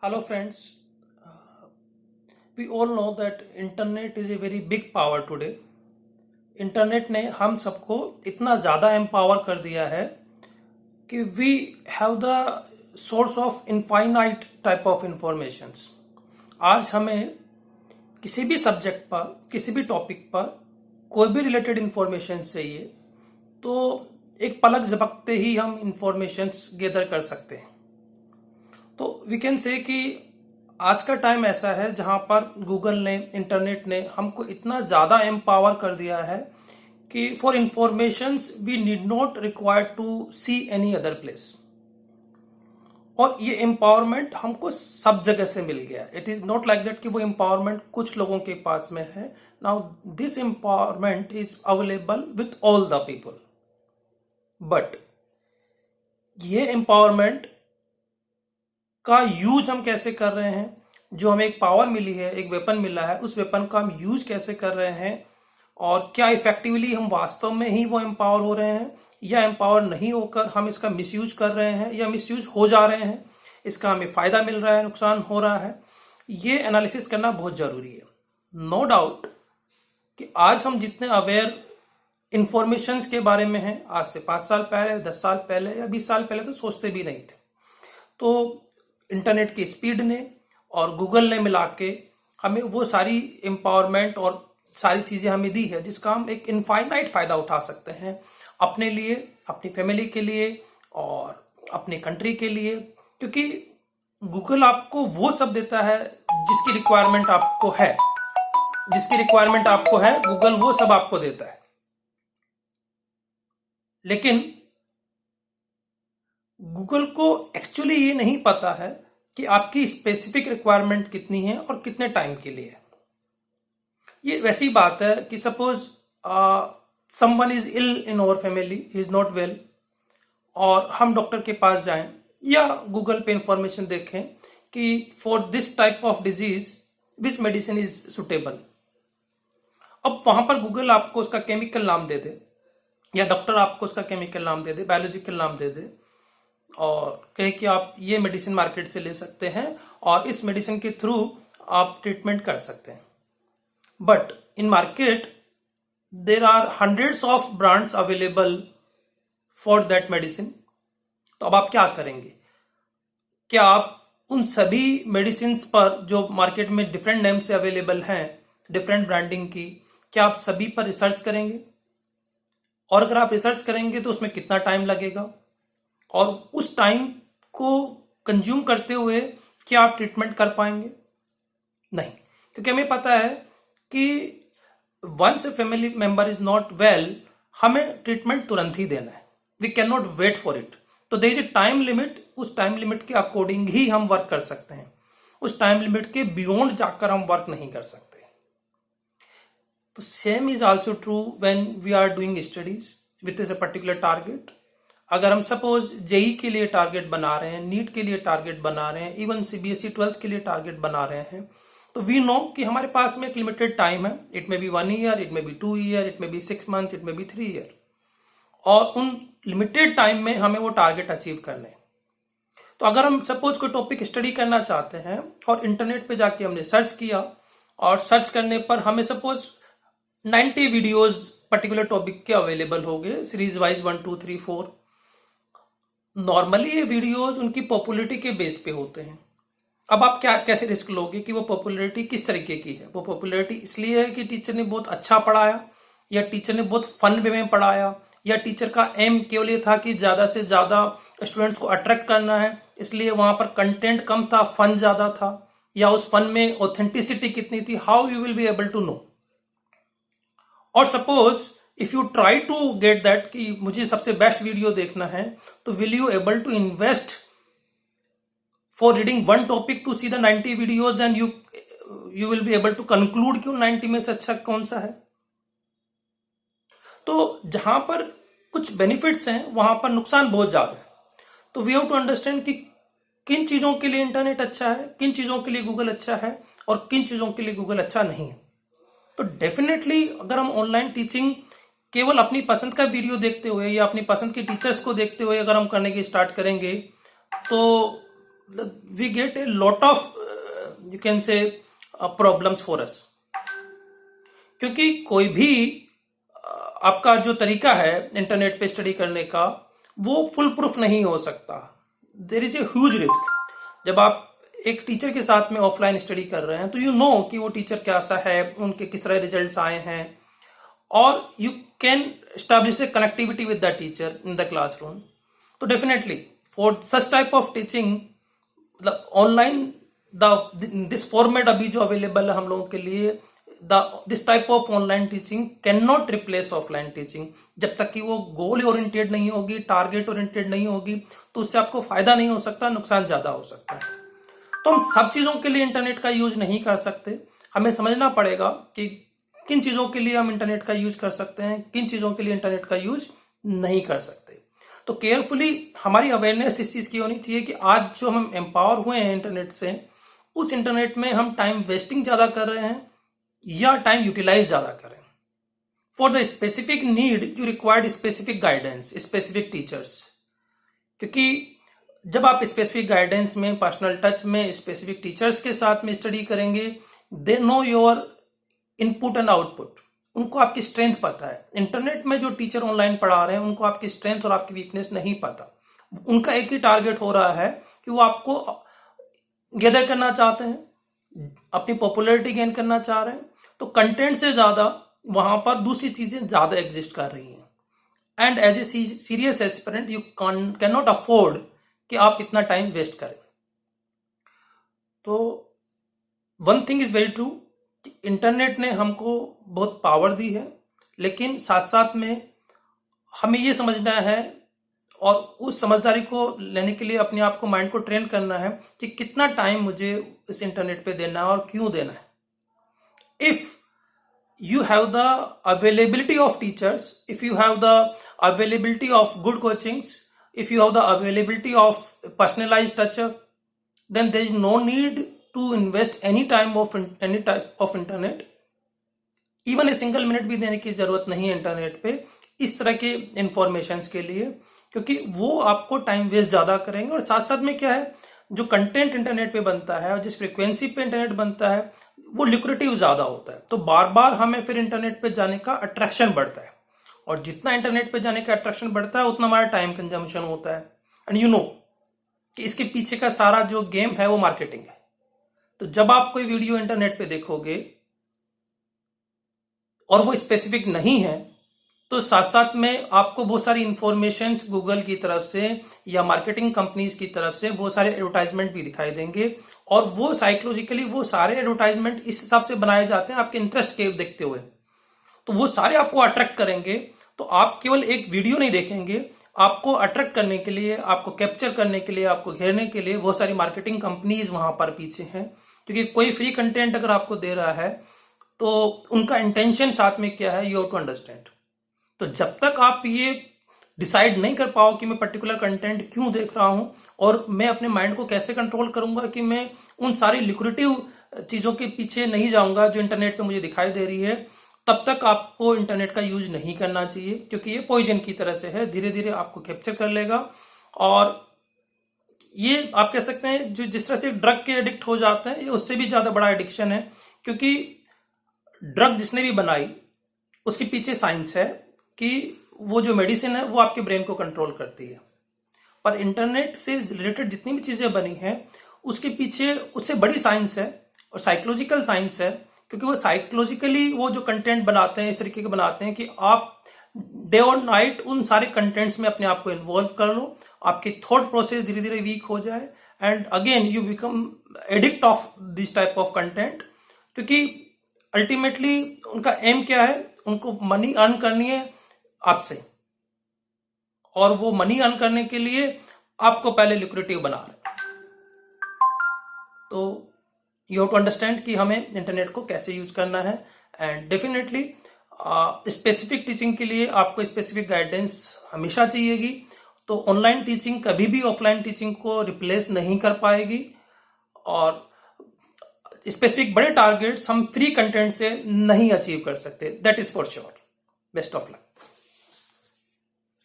Hello friends, we all know that internet is a very big power today. Internet ने हम सबको इतना ज़्यादा एम्पावर कर दिया है कि we have the source of infinite type of informations. आज हमें किसी भी सब्जेक्ट पर, किसी भी टॉपिक पर कोई भी रिलेटेड इंफॉर्मेशन चाहिए तो एक पलक झपकते ही हम इंफॉर्मेशंस गैदर कर सकते हैं। तो वी कैन से कि आज का टाइम ऐसा है जहां पर गूगल ने, इंटरनेट ने हमको इतना ज्यादा एम्पावर कर दिया है कि for informations we need not require to see any other place. और ये एम्पावरमेंट हमको सब जगह से मिल गया। It is not like that कि वो एम्पावरमेंट कुछ लोगों के पास में है। Now this empowerment is available with all the people. But ये एम्पावरमेंट का यूज हम कैसे कर रहे हैं, जो हमें एक पावर मिली है, एक वेपन मिला है, उस वेपन का हम यूज कैसे कर रहे हैं और क्या इफेक्टिवली हम वास्तव में ही वो एम्पावर हो रहे हैं या एम्पावर नहीं होकर हम इसका मिसयूज कर रहे हैं या मिसयूज हो जा रहे हैं, इसका हमें फायदा मिल रहा है, नुकसान हो रहा है, ये एनालिसिस करना बहुत जरूरी है। नो डाउट कि आज हम जितने अवेयर इंफॉर्मेशंस के बारे में हैं, आज से 5 साल पहले, 10 साल पहले या 20 साल पहले तो सोचते भी नहीं थे। तो इंटरनेट की स्पीड ने और गूगल ने मिला के हमें वो सारी एम्पावरमेंट और सारी चीजें हमें दी है जिसका हम एक इनफाइनाइट फायदा उठा सकते हैं अपने लिए, अपनी फैमिली के लिए और अपने कंट्री के लिए। क्योंकि गूगल आपको वो सब देता है जिसकी रिक्वायरमेंट आपको है, गूगल वो सब आपको देता है। लेकिन गूगल को एक्चुअली ये नहीं पता है कि आपकी स्पेसिफिक रिक्वायरमेंट कितनी है और कितने टाइम के लिए है। ये वैसी बात है कि suppose someone is ill in our family, he is not well, और हम डॉक्टर के पास जाएं या गूगल पे इंफॉर्मेशन देखें कि for this type of disease which medicine is suitable. अब वहां पर गूगल आपको उसका केमिकल नाम दे दे या डॉक्टर आपको उसका केमिकल नाम दे दे, बायोलॉजिकल नाम दे दे और कहे कि आप ये मेडिसिन मार्केट से ले सकते हैं और इस मेडिसिन के थ्रू आप ट्रीटमेंट कर सकते हैं। But in market there are hundreds of brands available for that medicine. तो अब आप क्या करेंगे? क्या आप उन सभी मेडिसिन पर जो मार्केट में डिफरेंट नेम से अवेलेबल हैं, डिफरेंट ब्रांडिंग की, क्या आप सभी पर रिसर्च करेंगे? और अगर आप रिसर्च करेंगे तो उसमें कितना टाइम लगेगा और उस टाइम को कंज्यूम करते हुए क्या आप ट्रीटमेंट कर पाएंगे? नहीं, क्योंकि हमें पता है कि once a family member is not well, हमें ट्रीटमेंट तुरंत ही देना है। We can not wait for it. तो there is a time limit, उस टाइम लिमिट के अकॉर्डिंग ही हम वर्क कर सकते हैं। उस टाइम लिमिट के बियॉन्ड जाकर हम वर्क नहीं कर सकते। तो same is also true when we are doing studies with a particular target. अगर हम सपोज जेई के लिए टारगेट बना रहे हैं, नीट के लिए टारगेट बना रहे हैं, इवन सीबीएसई 12th के लिए टारगेट बना रहे हैं, तो वी नो कि हमारे पास में एक लिमिटेड टाइम है। It may be 1 year, it may be 2 year, it may be 6 month, it may be 3 year. और उन लिमिटेड टाइम में हमें वो टारगेट अचीव करने हैं। तो अगर हम सपोज कोई टॉपिक स्टडी करना चाहते हैं और इंटरनेट पे जाके हमने सर्च किया और सर्च करने पर हमें सपोज 90 वीडियोज पर्टिकुलर टॉपिक के अवेलेबल हो गए, सीरीज वाइज 1 2 3 4। नॉर्मली ये वीडियोज उनकी पॉपुलैरिटी के बेस पे होते हैं। अब आप कैसे रिस्क लोगे कि वो पॉपुलैरिटी किस तरीके की है? वो पॉपुलैरिटी इसलिए है कि टीचर ने बहुत अच्छा पढ़ाया, या टीचर ने बहुत फन वे में पढ़ाया, या टीचर का एम केवल ये था कि ज्यादा से ज्यादा स्टूडेंट्स को अट्रैक्ट करना है, इसलिए वहां पर कंटेंट कम था, फन ज्यादा था, या उस फन में ऑथेंटिसिटी कितनी थी? How you will be able to know? और suppose if you try to get that कि मुझे सबसे बेस्ट वीडियो देखना है, तो will you able to invest for reading one topic to see the 90 videos? Then you will be able to conclude कि उन 90 में से अच्छा कौन सा है। तो जहां पर कुछ बेनिफिट्स हैं वहां पर नुकसान बहुत ज्यादा है। तो वी हैव टू अंडरस्टैंड कि किन चीजों के लिए इंटरनेट अच्छा है, किन चीजों के लिए गूगल अच्छा है और किन चीजों के लिए गूगल अच्छा नहीं है। तो डेफिनेटली अगर हम ऑनलाइन टीचिंग केवल अपनी पसंद का वीडियो देखते हुए या अपनी पसंद के टीचर्स को देखते हुए अगर हम करने की स्टार्ट करेंगे तो we get a lot of you can say problems for us, क्योंकि कोई भी आपका जो तरीका है इंटरनेट पे स्टडी करने का वो फुल प्रूफ नहीं हो सकता। There is a huge risk. जब आप एक टीचर के साथ में ऑफलाइन स्टडी कर रहे हैं तो यू नो कि वो टीचर कैसा है, उनके किस तरह रिजल्ट्स आए हैं, और you can establish a connectivity with the teacher in the classroom. तो definitely for such type of teaching, मतलब ऑनलाइन दिस फॉर्मेट अभी जो अवेलेबल है हम लोगों के लिए, this type of online teaching can not replace offline teaching. जब तक कि वो गोल ओरिएंटेड नहीं होगी, टारगेट ओरिएंटेड नहीं होगी, तो उससे आपको फायदा नहीं हो सकता, नुकसान ज्यादा हो सकता है। तो हम सब चीजों के लिए इंटरनेट का यूज नहीं कर सकते। हमें समझना पड़ेगा कि किन चीजों के लिए हम इंटरनेट का यूज कर सकते हैं, किन चीजों के लिए इंटरनेट का यूज नहीं कर सकते। तो केयरफुली हमारी अवेयरनेस इस चीज की होनी चाहिए कि आज जो हम एम्पावर हुए हैं इंटरनेट से, उस इंटरनेट में हम टाइम वेस्टिंग ज्यादा कर रहे हैं या टाइम यूटिलाइज ज्यादा करें। For the specific need you required specific guidance, specific teachers. क्योंकि जब आप स्पेसिफिक गाइडेंस में, पर्सनल टच में, स्पेसिफिक टीचर्स के साथ में स्टडी करेंगे, they know your input and output. उनको आपकी स्ट्रेंथ पता है। इंटरनेट में जो टीचर ऑनलाइन पढ़ा रहे हैं उनको आपकी स्ट्रेंथ और आपकी वीकनेस नहीं पता। उनका एक ही टारगेट हो रहा है कि वो आपको गैदर करना चाहते हैं, अपनी पॉपुलैरिटी गेन करना चाह रहे हैं। तो कंटेंट से ज्यादा वहां पर दूसरी चीजें ज्यादा एग्जिस्ट कर रही हैं। And as a serious aspirant you can not afford कि आप इतना टाइम वेस्ट करें। तो one thing is very true, internet ने हमको बहुत पावर दी है, लेकिन साथ साथ में हमें ये समझना है और उस समझदारी को लेने के लिए अपने आप को, माइंड को ट्रेन करना है कि कितना टाइम मुझे इस इंटरनेट पे देना है और क्यों देना है। If you have the availability of teachers, if you have the availability of good coachings, if you have the availability of personalized touch, then there is no need to invest any time of any type of internet. Even a single minute भी देने की जरूरत नहीं है internet पे इस तरह के इंफॉर्मेशन के लिए, क्योंकि वो आपको टाइम वेस्ट ज्यादा करेंगे। और साथ साथ में क्या है, जो कंटेंट इंटरनेट पे बनता है और जिस फ्रीक्वेंसी पे इंटरनेट बनता है वो लिक्रेटिव ज्यादा होता है। तो बार बार हमें फिर इंटरनेट पे जाने का अट्रैक्शन बढ़ता है, और जितना इंटरनेट पे जाने का अट्रैक्शन बढ़ता है उतना हमारा टाइम कंजम्पशन होता है। एंड यू नो कि इसके पीछे का सारा जो गेम है वो मार्केटिंग है। तो जब आप कोई वीडियो इंटरनेट पे देखोगे और वो स्पेसिफिक नहीं है, तो साथ साथ में आपको बहुत सारी इंफॉर्मेशन गूगल की तरफ से या मार्केटिंग कंपनीज की तरफ से बहुत सारे एडवर्टाइजमेंट भी दिखाई देंगे, और वो साइकोलॉजिकली वो सारे एडवर्टाइजमेंट इस हिसाब से बनाए जाते हैं आपके इंटरेस्ट के देखते हुए। तो वो सारे आपको अट्रैक्ट करेंगे। तो आप केवल एक वीडियो नहीं देखेंगे, आपको अट्रैक्ट करने के लिए, आपको कैप्चर करने के लिए, आपको घेरने के लिए बहुत सारी मार्केटिंग कंपनीज वहां पर पीछे हैं। क्योंकि कोई फ्री कंटेंट अगर आपको दे रहा है तो उनका इंटेंशन साथ में क्या है, यू हैव टू अंडरस्टैंड। तो जब तक आप ये डिसाइड नहीं कर पाओ कि मैं पर्टिकुलर कंटेंट क्यों देख रहा हूं और मैं अपने माइंड को कैसे कंट्रोल करूंगा कि मैं उन सारी लिक्रेटिव चीजों के पीछे नहीं जाऊंगा जो इंटरनेट पे मुझे दिखाई दे रही है, तब तक आपको इंटरनेट का यूज नहीं करना चाहिए। क्योंकि ये पॉइजन की तरह से है, धीरे धीरे आपको कैप्चर कर लेगा। और ये आप कह सकते हैं जो जिस तरह से ड्रग के एडिक्ट हो जाते हैं, ये उससे भी ज्यादा बड़ा एडिक्शन है। क्योंकि ड्रग जिसने भी बनाई उसके पीछे साइंस है कि वो जो मेडिसिन है वो आपके ब्रेन को कंट्रोल करती है। पर इंटरनेट से रिलेटेड जितनी भी चीजें बनी हैं उसके पीछे उससे बड़ी साइंस है, और साइकोलॉजिकल साइंस है। क्योंकि वो साइकोलॉजिकली वो जो कंटेंट बनाते हैं इस तरीके के बनाते हैं कि आप डे और नाइट उन सारे कंटेंट्स में अपने आप को इन्वॉल्व कर लो, आपकी थॉट प्रोसेस धीरे धीरे वीक हो जाए, and again you become edict of this type of content. क्योंकि अल्टीमेटली उनका एम क्या है, उनको मनी अर्न करनी है आपसे, और वो मनी अर्न करने के लिए आपको पहले लिक्रेटिव बना रहे। तो यू हैव टू अंडरस्टैंड कि हमें इंटरनेट को कैसे यूज करना है। एंड डेफिनेटली स्पेसिफिक टीचिंग के लिए आपको स्पेसिफिक गाइडेंस हमेशा चाहिएगी। तो ऑनलाइन टीचिंग कभी भी ऑफलाइन टीचिंग को रिप्लेस नहीं कर पाएगी, और स्पेसिफिक बड़े टारगेट्स हम फ्री कंटेंट से नहीं अचीव कर सकते। That is for sure. Best of luck.